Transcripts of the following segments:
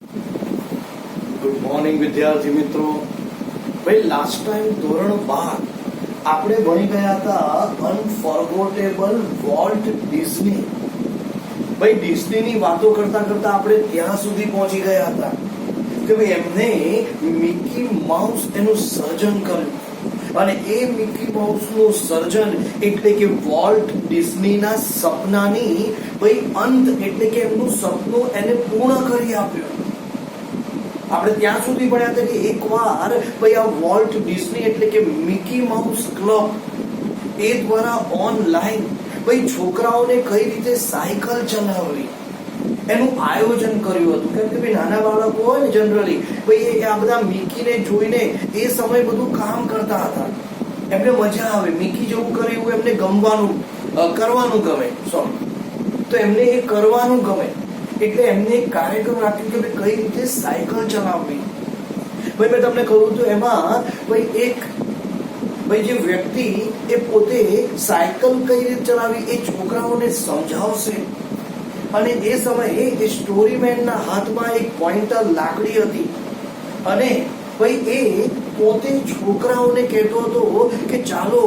Good morning વિદ્યાર્થી મિત્રો. ભાઈ લાસ્ટ ટાઈમ ધોરણ 12 આપણે ભણી ગયા હતા અનફોરગોટેબલ વોલ્ટ ડિઝની. ભાઈ ડિઝનીની વાતો કરતા કરતા આપણે ત્યાં સુધી પહોંચી ગયા હતા કે ભાઈ એમને મિકી માઉસ એનું સર્જન કર્યું અને એ મિકી માઉસ નું સર્જન એટલે કે વોલ્ટ ડિઝનીના સપનાની ભાઈ અંત એટલે કે એમનું સપનું એને પૂર્ણ કરી આપ્યું. આપણે ત્યાં સુધી ભણ્યા હતા કે એકવાર ભાઈ આ વોલ્ટ ડિઝની એટલે કે મિકી માઉસ ક્લબ એ દ્વારા ઓનલાઈન ભાઈ છોકરાઓને કઈ રીતે સાયકલ ચલાવવી એનું આયોજન કર્યું હતું. કેમ કે ભાઈ નાના બાળકો હોય ને જનરલી ભાઈ આ બધા મિકીને જોઈને એ સમય બધું કામ કરતા હતા, એમને મજા આવે, મિકી જેવું કરે એવું એમને કરવાનું ગમે. તો એમને એ કરવાનું ગમે એટલે એમને એક કાર્યક્રમ રાખ્યો કે કઈ રીતે સાયકલ ચલાવવી. ભાઈ મેં તમને કહ્યું હતું એમાં ભાઈ જે વ્યક્તિ એ પોતે સાયકલ કઈ રીતે ચલાવી એ છોકરાઓને સમજાવશે અને એ સમયે એ સ્ટોરીમેનના હાથમાં એક પોઇન્ટર લાકડી હતી અને ભાઈ એ પોતે છોકરાઓને કહેતો હતો કે ચાલો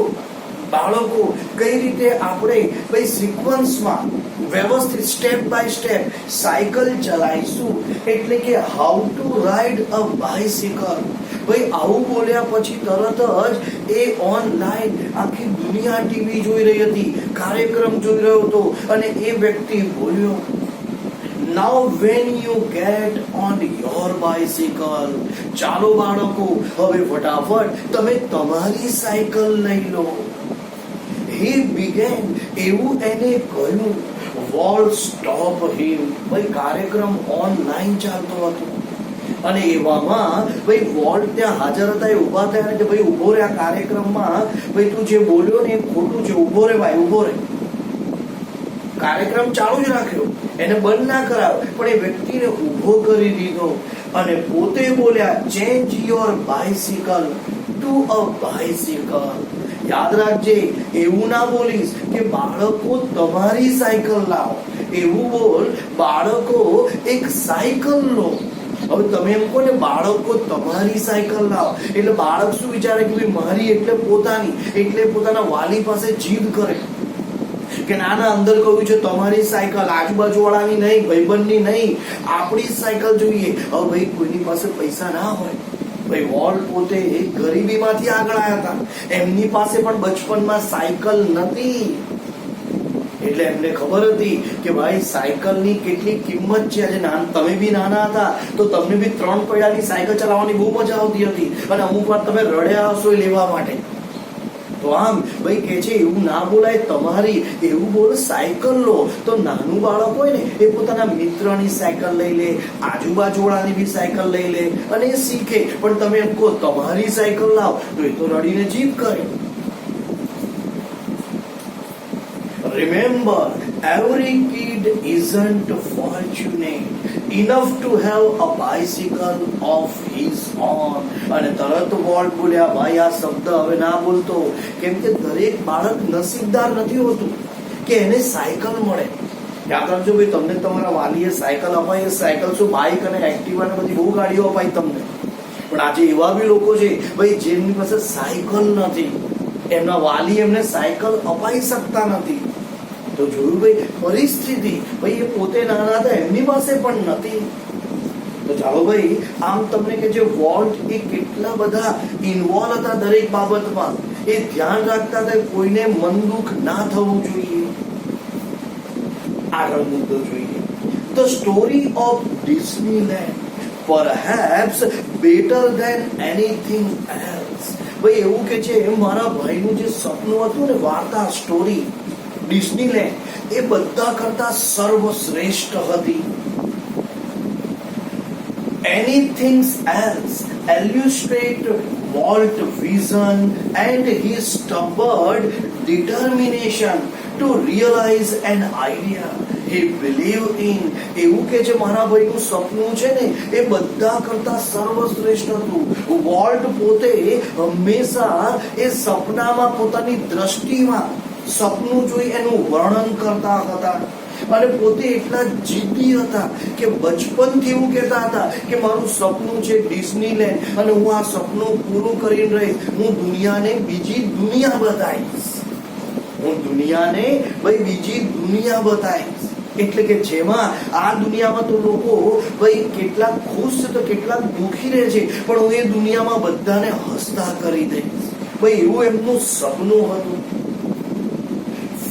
બાળકો કઈ રીતે આપણે ભાઈ સિક્વન્સમાં વ્યવસ્થિત સ્ટેપ બાય સ્ટેપ સાયકલ ચલાવીશું, એટલે કે how to ride a bicycle. ભાઈ આવું બોલ્યા પછી તરત જ એ ઓનલાઈન આખી દુનિયા ટીવી જોઈ રહી હતી, કાર્યક્રમ જોઈ રહ્યો હતો અને એ વ્યક્તિ બોલ્યો, Now when you get on your bicycle, ચાલો બાળકો હવે ફટાફટ તમે તમારી સાયકલ લઈ લો. He began, એવું એને કહ્યું. Wall stop him. ભાઈ કાર્યક્રમ ઓનલાઈન ચાલતો હતો અને એવામાં ભાઈ વોલ્ટ ત્યાં હાજર હતા. એ ઉભા થયા કે ભાઈ ઉભો રે, આ કાર્યક્રમમાં ભાઈ તું જે બોલ્યો ને એ ખોટું છે, ઉભો રે ભાઈ, ઉભો રે. કાર્યક્રમ ચાલુ જ રાખ્યો, એને બંધ ના કરાવ્યો, પણ એ વ્યક્તિને ઉભો કરી દીધો અને પોતે બોલ્યા, change your bicycle to a bicycle. યાદ રાખજે, એવું ના બોલીશ કે બાળકો તમારી સાયકલ લાવો, એવું બોલ બાળકો એક સાયકલ લો. હવે તમે એમ કહો ને બાળકો તમારી સાયકલ લાવો એટલે બાળક શું વિચારે કે ભાઈ મારી એટલે પોતાની, એટલે પોતાના વાલી પાસે જીદ કરે કે નાના અંદર કહ્યું છે તમારી સાયકલ, આજુબાજુ વાળાની નહીં, ભાઈબંધની નહીં, આપણી સાયકલ જોઈએ. હવે ભાઈ કોઈની પાસે પૈસા ના હોય, ભાઈ વોલ્ટ પોતે ગરીબીમાંથી આગળ આવ્યા હતા, એમની પાસે પણ બચપનમાં સાયકલ નથી એટલે એમને ખબર હતી કે ભાઈ સાયકલની કેટલી કિંમત છે. આજે તમે બી નાના હતા તો તમને બી 3 પૈડાની સાયકલ ચલાવવાની બહુ મજા આવતી હતી અને અમુક વાર તમે રડ્યા હશો એ લેવા માટે. તો આમ ભાઈ કે છે એવું ના બોલાય તમારી, એવું બોલ સાયકલ લો. તો નાનું બાળક હોય ને એ પોતાના મિત્રની સાયકલ લઈ લે, આજુબાજુ વાળાની બી સાયકલ લઈ લે અને એ શીખે. પણ તમે એમ કહો તમારી સાયકલ લાવ તો એ તો રડીને જીદ કરે. Remember, every kid isn't fortunate enough to have a bicycle of his own. અને તરત વોલ્ટ બોલ્યા, ભાઈ આ શબ્દ હવે ના બોલતો, કેમ કે દરેક બાળક નસીબદાર નથી હોતું કે એને સાયકલ મળે. યાદ રાખજો ભાઈ, તમને તમારા વાલીએ સાયકલ અપાય, સાયકલ શું બાઇક અને એક્ટિવા ને બધી બહુ ગાડીઓ અપાય તમને, પણ આજે એવા બી લોકો છે ભાઈ જેમની પાસે સાયકલ નથી, એમના વાલી એમને સાયકલ અપાઈ શકતા નથી. તો જોયું ભાઈ પરિસ્થિતિ, ભાઈ એ પોતે નાના હતા એમની પાસે પણ નથી. તો ચાલો ભાઈ આમ તમને કે જે વોલ્ટ એ કેટલા બધા ઇન્વોલ્વ હતા દરેક બાબતમાં, એ ધ્યાન રાખતા હતા કોઈને મન દુઃખ ના થવું જોઈએ. આગળ મુદ્દો જોઈએ, The story of Disneyland perhaps better than anything else. ભાઈ એવું કે છે મારા ભાઈનું જે સપનું હતું ને, વાર્તા સ્ટોરી ડિસ્નીલેન્ડ, એ બધા કરતા સર્વશ્રેષ્ઠ હતી. Anything else illustrate Walt vision and his stubborn determination to realize an idea he believed in. એવું કે છે મારા ભાઈનું સપનું છે ને એ બધા કરતા સર્વશ્રેષ્ઠ હતું. વોલ્ટ પોતે હંમેશા એ સપનામાં પોતાની દ્રષ્ટિમાં સપનું જોઈ એનું વર્ણન કરતા હતા અને પોતે એટલા જીદ્દી હતા કે બચપનથી એવું કહેતા હતા કે મારું સપનું છે ડિઝનીલેન્ડ, અને હું આ સપનું પૂરું કરીને રહીશ. હું દુનિયાને બીજી દુનિયા બતાવીશ, હું દુનિયાને ભાઈ બીજી દુનિયા બતાવીશ. એટલે કે જેમાં આ દુનિયામાં તો લોકો ભાઈ કેટલાક ખુશ છે તો કેટલાક દુઃખી રહે છે, પણ હું એ દુનિયામાં બધાને હસતા કરી દઈશ. ભાઈ એવું એમનું સપનું હતું.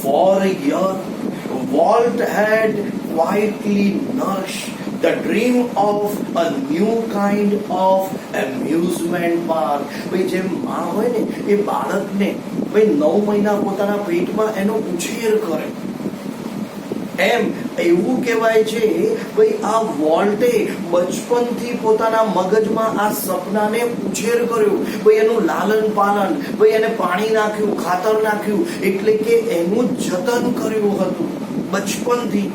For a year, Walt had quietly nourished the dream of a new kind of amusement park. ભાઈ જેમ માં હોય ને એ બાળકને ભાઈ 9 મહિના પોતાના પેટમાં એનો ઉછેર કરે, એમ એવું કહેવાય છે ભાઈ આ વોલ્ટે બચપનથી પોતાના મગજમાં આ સપનાને ઉછેર કર્યો. ભાઈ એનું લાલન પાલન, ભાઈ એને પાણી નાખ્યું, ખાતર નાખ્યું, એટલે કે એનું જતન કર્યું હતું બચપનથી.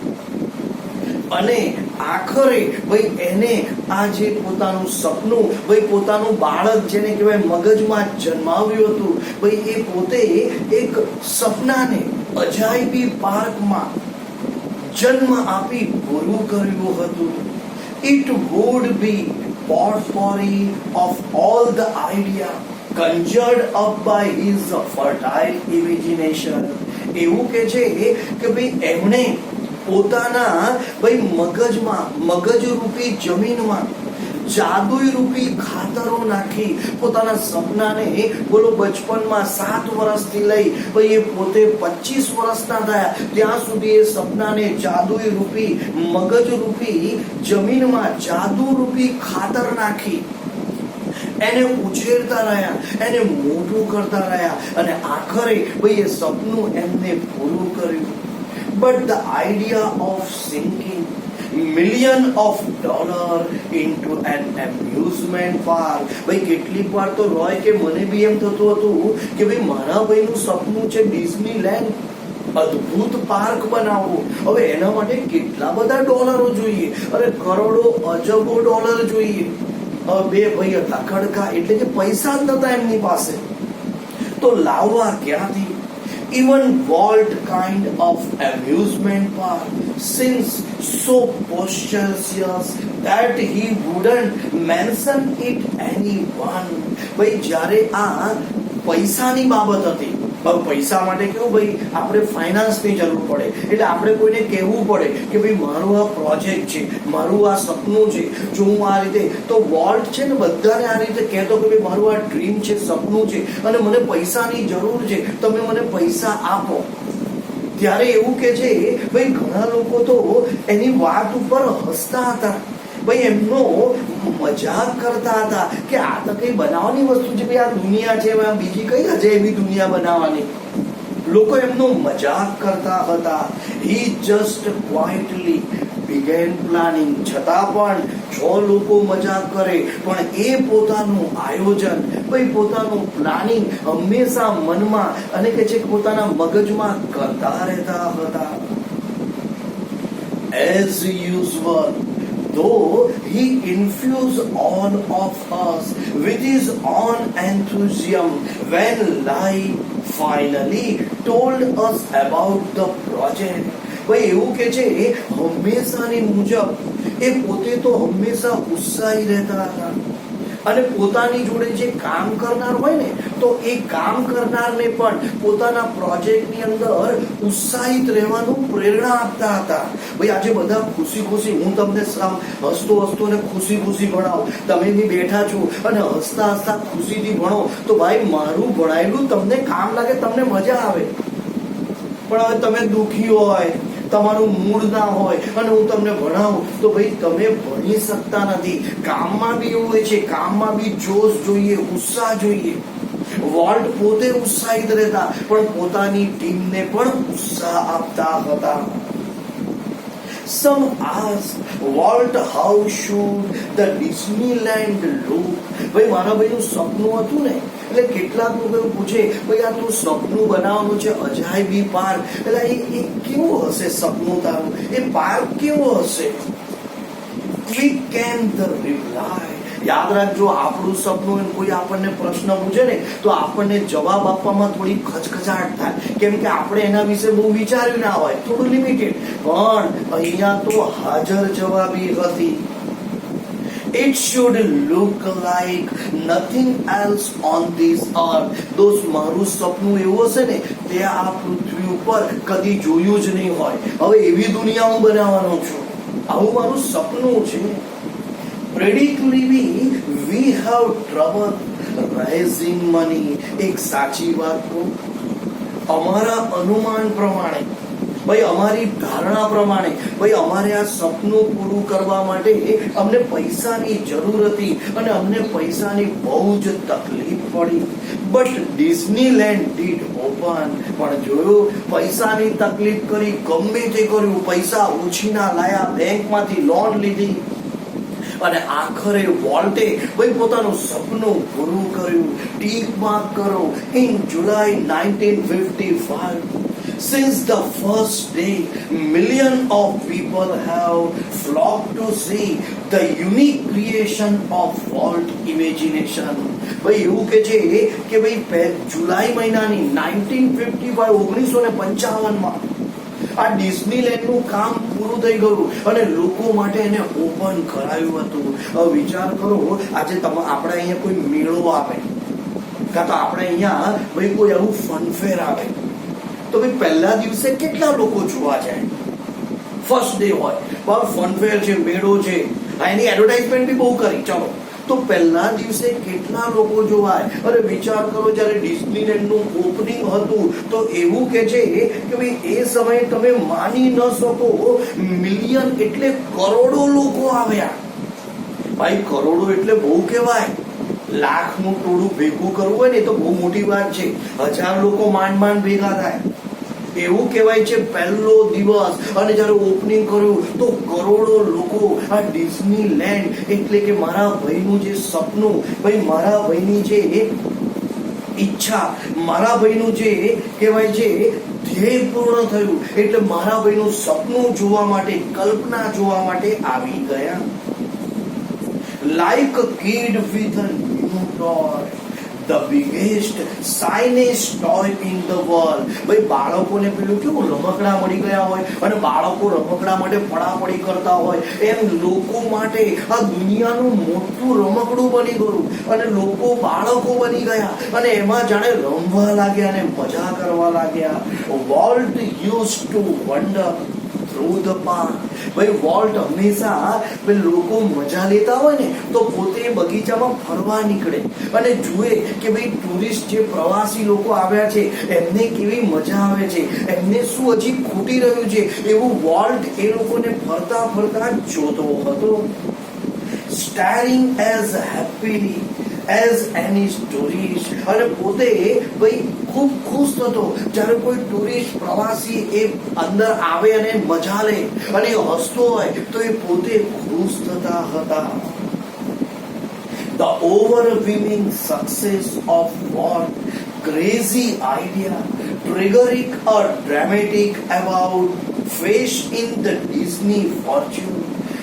અને આખરે ભાઈ એને આ જે પોતાનું સપનું, ભાઈ પોતાનું બાળક જેને કહેવાય મગજમાં જન્માવ્યું હતું, ભાઈ એ પોતે એક સપનાને અજાયબી પાર્કમાં જન્મ આપી પૂરું કર્યું હતું. It would be potpourri of all the idea conjured up by his fertile imagination. એવું કે છે કે ભાઈ એમણે પોતાના ભાઈ મગજમાં, મગજરૂપી જમીનમાં જાદુઈ રૂપી ખાતરો નાખી પોતાના સપનાને, બોલો બચપનમાં 7 વર્ષથી લઈ ભાઈ એ પોતે 25 વર્ષના થયા ત્યાં સુધી એ સપનાને જાદુઈ રૂપી, મગજ રૂપી જમીનમાં જાદુ રૂપી ખાતર નાખી એને ઉછેરતા રહ્યા, એને મોટું કરતા રહ્યા, અને આખરે ભાઈ એ સપનું એમને પૂરું કર્યું. But the idea of sinking million of dollar into an amusement park, ભાઈ કેટલીક વાર તો રોય કે મને બી એમ થતું હતું કે ભાઈ મારા ભાઈનું સપનું છે ડિઝનીલેન્ડ, અદ્ભુત પાર્ક બનાવવું. હવે એના માટે કેટલા બધા ડોલરો જોઈએ, અરે કરોડો અજબો ડોલર જોઈએ. હવે બે ભાઈ હતા ખડકા, એટલે કે પૈસા જ નતા એમની પાસે, તો લાવવા ક્યાંથી? Even Walt kind of amusement park seems so precious that he wouldn't mention it anyone. ભાઈ જ્યારે આ પૈસાની બાબત હતી, હવે પૈસા માટે કેવું ભાઈ આપણે ફાઇનાન્સની જરૂર પડે, એટલે આપણે કોઈને કહેવું પડે કે ભાઈ મારું આ પ્રોજેક્ટ છે, મારું આ સપનું છે, જો હું આ રીતે, તો વોલ્ટ છે ને બધાને આ રીતે કહેતો કે ભાઈ મારું આ ડ્રીમ છે, સપનું છે, અને મને પૈસાની જરૂર છે, તમે મને પૈસા આપો. ત્યારે એવું કે છે ભાઈ ઘણા લોકો તો એની વાત ઉપર હસતા હતા, ભાઈ એમનો મજાક કરતા હતા કે આ તો કઈ બનાવવાની વસ્તુ છે, ભાઈ આ દુનિયા છે, બીજી કઈ અજયબી દુનિયા બનાવવાની. લોકો એમનો મજાક કરતા હતા. He just quietly began planning. છતાં પણ જો લોકો મજાક કરે પણ એ પોતાનું આયોજન, ભાઈ પોતાનું પ્લાનિંગ હંમેશા મનમાં અને કે છે પોતાના મગજમાં કરતા રહેતા હતા. As usual, though he infused all of us with his own enthusiasm when life finally told us about the project. ભાઈ એવું કે છે હંમેશાની મુજબ એ પોતે તો હંમેશા ઉત્સાહી રહેતા હતા, અને પોતાની જોડે જે કામ કરનાર હોય ને તો એ કામ કરનારને પણ પોતાના પ્રોજેક્ટની અંદર ઉત્સાહિત રહેવાનું પ્રેરણા આપતા હતા. ભાઈ આજે બધા ખુશી ખુશી, હું તમને હસતો હસતો ને ખુશી ખુશી ભણાવું, તમે બી બેઠા છો અને હસતા હસતા ખુશીથી ભણો, તો ભાઈ મારું ભણાયેલું તમને કામ લાગે, તમને મજા આવે. પણ હવે તમે દુઃખી હોય, તમારું મૂડ ના હોય અને હું તમને ભણાવું તો ભાઈ તમે ભણી શકતા નથી. કામમાં બી એવું હોય છે, કામમાં બી જોશ જોઈએ, ઉત્સાહ જોઈએ. વોલ્ટ પોતે ઉત્સાહિત રહેતા પણ પોતાની ટીમને પણ ઉત્સાહ આપતા હતા. Some asked Walt how should the Disneyland look. ભાઈ મારા ભાઈનું સપનું હતું ને, એટલે કેટલાક લોકો એવું પૂછે ભાઈ આ તું સપનું બનાવવાનું છે અજાયબી પાર્ક, એટલે એ કેવું હશે સપનું તારું, એ પાર્ક કેવો હશે? We can the reply યાદ રાખજો, આપણું સપનું કોઈ આપણને પ્રશ્ન પૂછે ને તો આપણને જવાબ આપવામાં થોડી ખચખચાટ થાય, કેમ કે આપણે એના વિશે બહુ વિચાર્યું ના હોય, થોડું લિમિટેડ. પણ અહીંયા તો હાજર જવાબી હતી. It should look like nothing else on this earth. દોસ્ત, મારું સપનું એવું હશે ને તે આ પૃથ્વી ઉપર કદી જોયું જ નહીં હોય. હવે એવી દુનિયા હું બનાવવાનો છું, આવું મારું સપનું છે. Predictably, we have trouble raising money. એક સાચી વાત કહું, અમારા અનુમાન પ્રમાણે, ભાઈ અમારી ધારણા પ્રમાણે, ભાઈ અમારે આ સપનું પૂરું કરવા માટે અમને પૈસાની જરૂર હતી અને અમને પૈસાની બહુ જ તકલીફ પડી. But Disneyland did open. પણ જોયું, પૈસાની તકલીફ કરી, ગમે તે કર્યું, પૈસા ઉછીના લાયા, બેંકમાંથી લોન લીધી અને આખરે વોલ્ટે ભાઈ પોતાનું સપનું પૂરું કર્યું. ટીક માર્ક કરો, in July 1955. Since the first day, millions of people have flocked to see the unique creation of Walt imagination. ભાઈ એવું કે છે કે ભાઈ જુલાઈ મહિનાની 1955 આ ડિઝનીલેન્ડનું કામ પૂરું થઈ ગયું અને લોકો માટે એને ઓપન કરાયું હતું. હવે વિચાર કરો, આજે આપણે અહીંયા કોઈ મેળો આવે કાં તો આપણે અહીંયા ભાઈ કોઈ આવું ફનફેર આવે તો ભાઈ પહેલા દિવસે કેટલા લોકો જોવા જાય? ફર્સ્ટ ડે હોય, ફનફેર છે, મેળો છે, એની એડવર્ટાઇઝમેન્ટ બી બહુ કરી, ચલો તો પહેલા દિવસે કેટલા લોકો જોવાય? અરે વિચાર કરો, જ્યારે ડિઝનીલેન્ડનું ઓપનિંગ હતું તો એવું કે છે કે ભાઈ એ સમયે તમે માની ન શકો, મિલિયન એટલે કરોડો લોકો આવ્યા. ભાઈ કરોડો એટલે બહુ કહેવાય. લાખનું ટોળું ભેગું કરવું હોય ને તો બહુ મોટી વાત છે. 1000 લોકો માંડ ભેગા થાય એવું કહેવાય છે પહેલો દિવસ. અને જ્યારે ઓપનિંગ કર્યું તો કરોડો લોકો. આ ડિઝનીલેન્ડ એટલે કે મારા ભાઈનું જે સપનું, ભાઈ મારા ભાઈની જે ઈચ્છા, મારા ભાઈનું જે કહેવાય છે ધ્યેય પૂર્ણ થયું. એટલે મારા ભાઈનું સપનું જોવા માટે, કલ્પના જોવા માટે આવી ગયા. Like a kid with a new toy, the biggest shiniest toy in the world. ભાઈ બાળકોને પેલું કેવું રમકડા મળી ગયા હોય અને બાળકો રમકડા માટે પડાપડી કરતા હોય, એમ લોકો માટે આ દુનિયાનું મોટું રમકડું બની ગયું અને લોકો બાળકો બની ગયા અને એમાં જાણે રમવા લાગ્યા અને મજા કરવા લાગ્યા. Walt used to wander through the park. ભાઈ વોલ્ટ હંમેશા લોકો મજા લેતા હોય ને તો પોતે બગીચામાં ફરવા નીકળે અને જુએ કે ભાઈ ટુરિસ્ટ જે પ્રવાસી લોકો આવ્યા છે એમને કેવી મજા આવે છે, એમને શું હજી ખૂટી રહ્યું છે, એવું વોલ્ટ એ લોકોને ફરતા ફરતા જોતો હતો. Staring as happily as any tourist. અને પોતે ભાઈ ખૂબ ખુશ થતો જ્યારે કોઈ ટુરિસ્ટ પ્રવાસી એ અંદર આવે અને મજા લે અને હસતો હોય તો એ પોતે ખુશ થતા હતા. The overwhelming success of Walt crazy idea triggering a dramatic about face in the Disney fortune.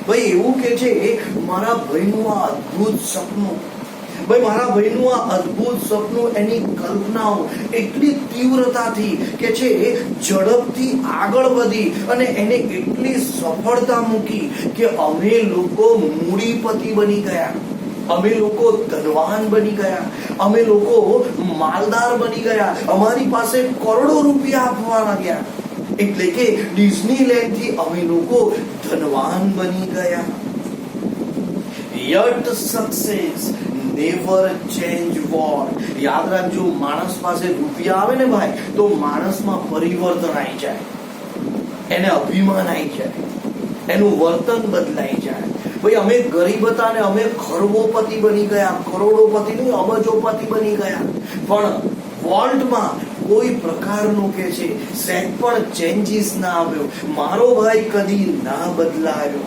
ભાઈ એવું કે છે મારા ભાઈનું આ અદ્ભુત સપનું, ભાઈ મારા ભાઈનું આ અદ્ભુત સપનું, એની કલ્પનાઓ એટલી તીવ્રતાથી કે છે ઝડપથી આગળ વધી અને એને એટલી સફળતા મૂકી કે અમે લોકો મૂડીપતિ બની ગયા, અમે લોકો ધનવાન બની ગયા, અમે લોકો માલદાર બની ગયા, અમારી પાસે કરોડો રૂપિયા આપવા લાગ્યા. એટલે કે ડિઝનીલેન્ડ થી અમે લોકો ધનવાન બની ગયા. Yet success never change what. યાદ રાખજો, માણસ પાસે રૂપિયા આવે ને ભાઈ તો માણસમાં પરિવર્તન આવી જાય, એને અભિમાન આવી જાય, એનું વર્તન બદલાઈ જાય. ભાઈ અમે ગરીબ હતા ને અમે ખરબોપતિ બની ગયા, કરોડોપતિ નહીં અબજોપતિ બની ગયા. પણ વોલ્ટમાં કોઈ પ્રકારનું કે છે સેટ પણ ચેન્જીસ ના આવ્યો, મારો ભાઈ કદી ના બદલાયો.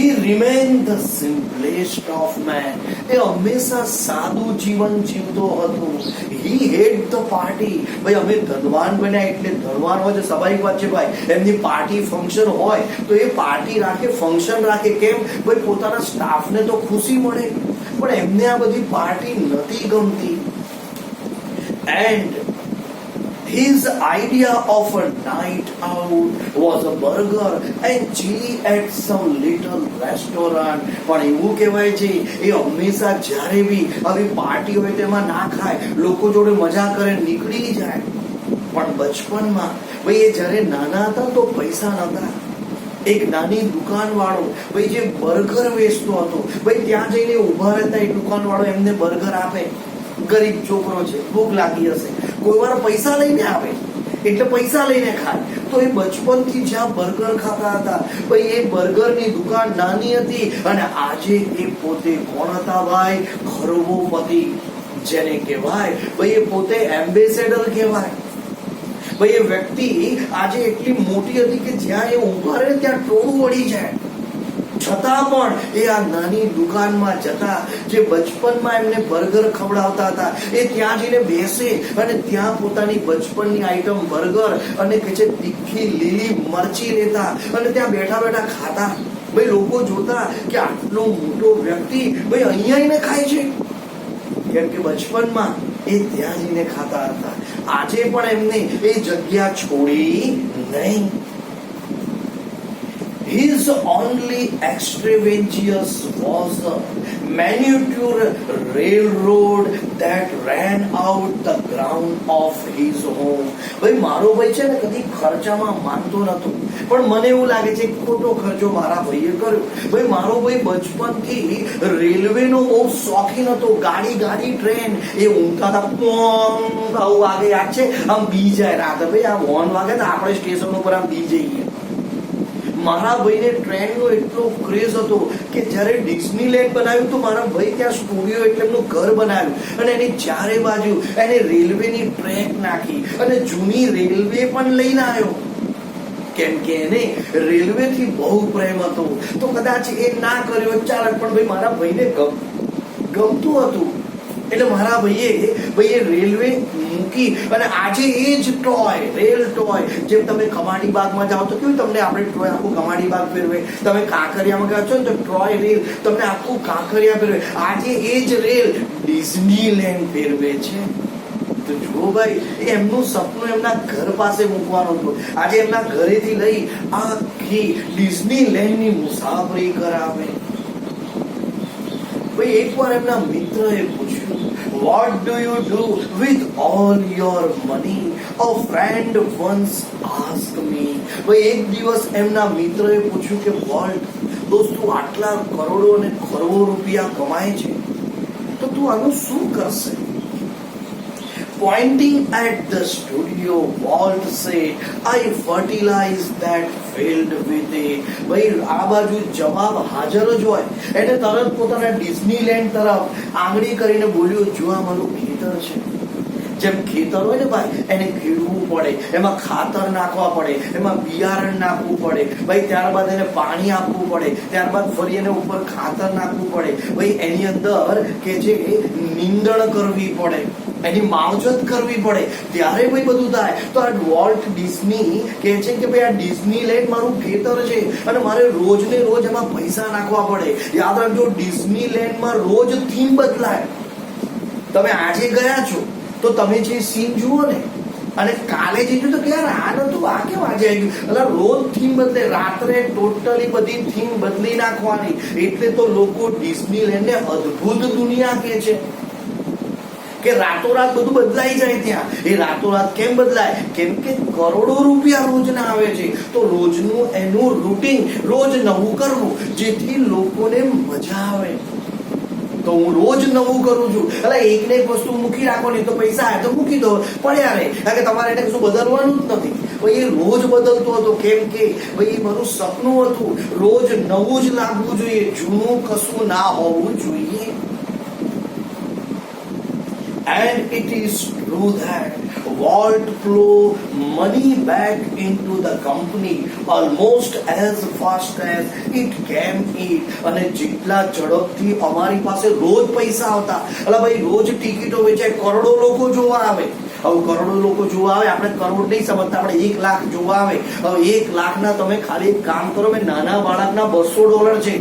He remained the simplest of men. એ હંમેશા સાદું જીવન જીવતો હતો. He hate the party. ભાઈ અમે ધનવાન બન્યા એટલે ધનવાન હોય છે સ્વાભાવિક વાત છે ભાઈ. એમની પાર્ટી ફંક્શન હોય તો એ પાર્ટી રાખે, ફંક્શન રાખે. કેમ? ભાઈ પોતાના સ્ટાફને તો ખુશી મળે. પણ એમને આ બધી પાર્ટી નથી ગમતી. And his idea of a night out was a burger and chili at some little restaurant. પણ એવું કહેવાય છે એ હંમેશા જ્યારે બી આવી પાર્ટી હોય તેમાં ના ખાય, લોકો જોડે મજા કરે, નીકળી જાય. પણ બચપનમાં ભાઈ એ જ્યારે નાના હતા તો પૈસા નતા. એક નાની દુકાન વાળો ભાઈ જે બર્ગર વેચતો હતો, ભાઈ ત્યાં જઈને ઉભા રહેતા એ દુકાન વાળો એમને બર્ગર આપે. ગરીબ છોકરો છે, ભૂખ લાગી હશે, કોઈ વાર પૈસા લઈને આવે એટલે પૈસા લઈને ખાય. તો એ બચપનથી જ્યાં બર્ગર ખાતા હતા ભાઈ એ બર્ગરની દુકાન નાની હતી અને આજે એ પોતે કોણ હતા ભાઈ? ખરબોપતિ, જેને કહેવાય ભાઈ એ પોતે એમ્બેસેડર કહેવાય. ભાઈ એ વ્યક્તિ આજે એટલી મોટી હતી કે જ્યાં એ ઉભા રહે ત્યાં ટોળું વળી જાય. છતાં પણ એ આ નાની દુકાનમાં જતા, જે બચપનમાં એમને બર્ગર ખવડાવતા હતા, એ ત્યાં જઈને બેસે અને ત્યાં પોતાની બચપનની આઈટમ બર્ગર અને કે છે તીખી લીલી મરચી લેતા અને ત્યાં બેઠા બેઠા ખાતા. ભાઈ લોકો જોતા કે આટલો મોટો વ્યક્તિ ભાઈ અહીંયા આવીને ખાય છે, કેમ કે બચપનમાં એ ત્યાં જઈને ખાતા હતા. આજે પણ એમને એ જગ્યા છોડી નહીં. His only extravagance was a miniature railroad that ran out the ground of his home. ભાઈ મારો ભાઈ છે ને કદી ખર્ચામાં માનતો નતો, પણ મને એવું લાગે છે ખોટો ખર્ચો મારા ભાઈએ કર્યો. ભાઈ મારો ભાઈ બચપનથી રેલવેનો બહુ શોખીન હતો. ગાડી ટ્રેન એ ઊંઘતા હતા, આવું વાગે યાદ છે, આમ બી જાય રાતે. ભાઈ આ હોર્ન વાગે તો આપણે સ્ટેશન ઉપર આમ બી જઈએ. મારા ભાઈને ટ્રેનનો એટલો ક્રેઝ હતો કે જ્યારે ડિઝનીલેન્ડ બનાવ્યું તો મારા ભાઈ ત્યાં સ્ટુડિયો એટલે એમનું ઘર બનાવ્યું અને એની ચારે બાજુ એને રેલવેની ટ્રેક નાખી અને જૂની રેલવે પણ લઈને આવ્યો. કેમ કે એને રેલવેથી બહુ પ્રેમ હતો. તો કદાચ એ ના કર્યો ચાલે, પણ ભાઈ મારા ભાઈને ગમતું હતું એટલે મારા ભાઈએ રેલવે મૂકી અને આજે એ જ રેલ ટોય, જેમ તમે કમાડી બાગમાં જાઓ તો કેવું તમને આપણે ટોય આખું કમાડી બાગ ફેરવે, તમે કાંકરિયામાં ગયા છો ને તો ટ્રોય રેલ તમને આખું કાંકરિયા ફેરવે. આજે એ જ રેલ ડિઝનીલેન્ડ ફેરવે છે. તો જુઓ ભાઈ, એમનું સપનું એમના ઘર પાસે મૂકવાનું હતું. આજે એમના ઘરેથી લઈ આખી ડિઝનીલેન્ડની મુસાફરી કરાવે. ભાઈ એકવાર એમના મિત્રએ પૂછ્યું, what do you do with all your money? A friend once asked me. ભાઈ એક દિવસ એમના મિત્રએ પૂછ્યું કે વોલ્ટ, દોસ્તો આટલા કરોડો અને ખરબો રૂપિયા કમાય છે તો તું આનું શું કરશે? Pointing at the studio, Walt said, I fertilize that field with it. ભાઈ આ બાજુ જવાબ હાજર જ હોય. એને તરત પોતાના ડિઝનીલેન્ડ તરફ આંગળી કરીને બોલ્યો, જો આ મારું ખેતર છે. જેમ ખેતર હોય ને ભાઈ, એને ખેડવું પડે, એમાં ખાતર નાખવા પડે, એમાં બિયારણ નાખવું પડે, ભાઈ ત્યારબાદ એને પાણી આપવું પડે, ત્યારબાદ ફરી એને ઉપર ખાતર નાખવું પડે, ભાઈ એની અંદર કે જે નીંદણ કરવી પડે, એની માવજત કરવી પડે, ત્યારે ભાઈ બધું થાય. તો આ વોલ્ટ ડિઝની કહે છે કે ભાઈ આ ડિઝનીલેન્ડ મારું ખેતર છે અને મારે રોજ ને રોજ એમાં પૈસા નાખવા પડે. યાદ રાખજો, ડિઝનીલેન્ડમાં રોજ થીમ બદલાય. તમે આજે ગયા છો તો તમે જે સીન જુઓ ને અને કાલે જે જોયું તો કે યાર આ નતું, આ કેમ આજે આવી ગયું, એટલે રોજ થીમ બદલે. રાત્રે ટોટલી બધી થીમ બદલી નાખવાની. એટલે તો લોકો ડિઝનીલેન્ડને અદ્ભુત દુનિયા કહે છે કે રાતોરાત બધું બદલાઈ જાય ત્યાં. એ રાતોરાત કેમ બદલાય? કેમ કે કરોડો રૂપિયા રોજના આવે છે. તો રોજનું એનું રૂટીન રોજ નવું કરવું, જેથી લોકોને મજા આવે. તો હું રોજ નવું કરું છું, એટલે એક ને એક વસ્તુ મૂકી રાખો, નહીં તો પૈસા આવે તો મૂકી દો, પડ્યા રહે, કારણ કે તમારે એને કશું બદલવાનું જ નથી. ભાઈ એ રોજ બદલતો હતો. કેમ કે ભાઈ મારું સપનું હતું રોજ નવું જ લાગવું જોઈએ, જૂનું કશું ના હોવું જોઈએ. And it is true that vault flow money back into the company almost as fast as it came in. અને જેટલા ઝડપથી અમારી પાસે રોજ પૈસા આવતા, એટલે ભાઈ રોજ ટિકિટો વેચાય, કરોડો લોકો જોવા આવે. હવે કરોડો લોકો જોવા આવે, આપણે કરોડ નહીં સમજતા, આપણે 1 લાખ જોવા આવે. હવે 1 લાખના તમે ખાલી એક કામ કરો, મેં નાના બાળકના $200 છે,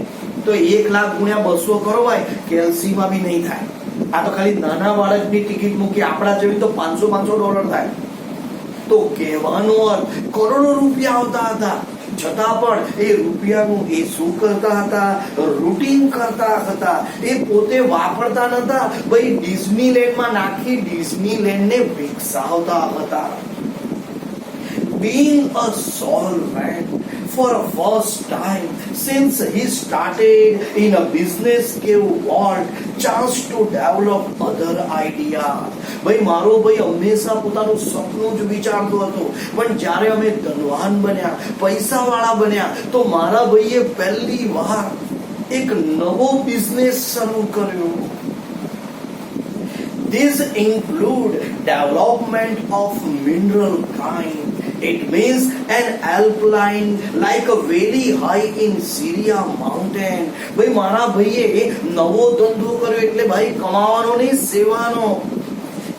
તો 1 લાખ ગુણ્યા 200 કરો ભાઈ, કેલ્સીમાં બી નહીં થાય. આ તો ખાલી નાના બાળકની ટિકિટ મૂકી, આપણા જેવી તો $500 થાય. તો કહેવાનો અર્થ કરોડો રૂપિયા આવતા હતા, છતાં પણ એ રૂપિયાનું એ શું કરતા હતા? રૂટીન કરતા હતા. એ પોતે વાપરતા નતા ભાઈ, ડિઝનીલેન્ડમાં નાખી ડિઝનીલેન્ડને વિકસાવતા હતા. Being a solvent for a first time since he started in a business gave Walt chance to develop other ideas. ભાઈ મારો ભાઈ હંમેશા પોતાનું સપનું જ વિચારતો હતો, પણ જ્યારે અમે ધનવાન બન્યા, પૈસાવાળા બન્યા, તો મારા ભાઈએ પહેલી વાર એક નવો બિઝનેસ શરૂ કર્યો. These include development of mineral kind. It means an alkaline like a very high in Syria mountain. ભાઈ મારા ભાઈએ નવો ધંધો કર્યો, એટલે ભાઈ કમાવાનો નહીં, સેવાનો.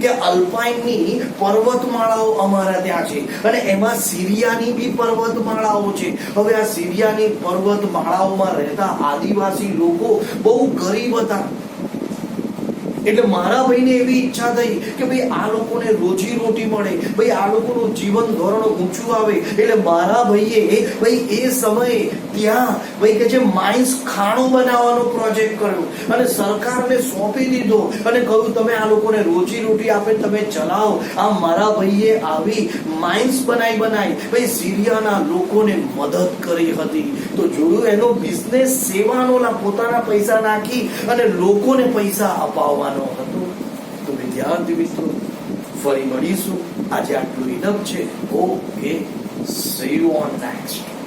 કે અલ્પાઇનની પર્વતમાળાઓ અમારા ત્યાં છે, અને એમાં સિરિયાની બી પર્વતમાળાઓ છે. હવે આ સિરિયાની પર્વતમાળાઓમાં રહેતા આદિવાસી લોકો બહુ ગરીબ હતા, એટલે મારા ભાઈને એવી ઈચ્છા થઈ કે ભાઈ આ લોકોને રોજી રોટી મળે, ભાઈ આ લોકોનું જીવન ધોરણ ઊંચું આવે. એટલે મારા ભાઈએ ભાઈ એ સમયે ત્યાં ભાઈ કે જે માઇન્સ ખાણું બનાવવાનો પ્રોજેક્ટ કર્યો અને સરકારને સોંપી દીધો અને કહ્યું તમે આ લોકોને રોજી રોટી આપે, તમે ચલાવો. આ મારા ભાઈએ આવી માઇન્સ બનાવી ભાઈ સિરિયાના લોકોને મદદ કરી હતી. તો જોયું, એનો બિઝનેસ સેવાનો, પોતાના પૈસા નાખી અને લોકોને પૈસા અપાવવાનો હતો. તો વિદ્યાર્થી મિત્રો, ફરી મળીશું. આજે આટલું ઇનફ છે. Okay, C you on next.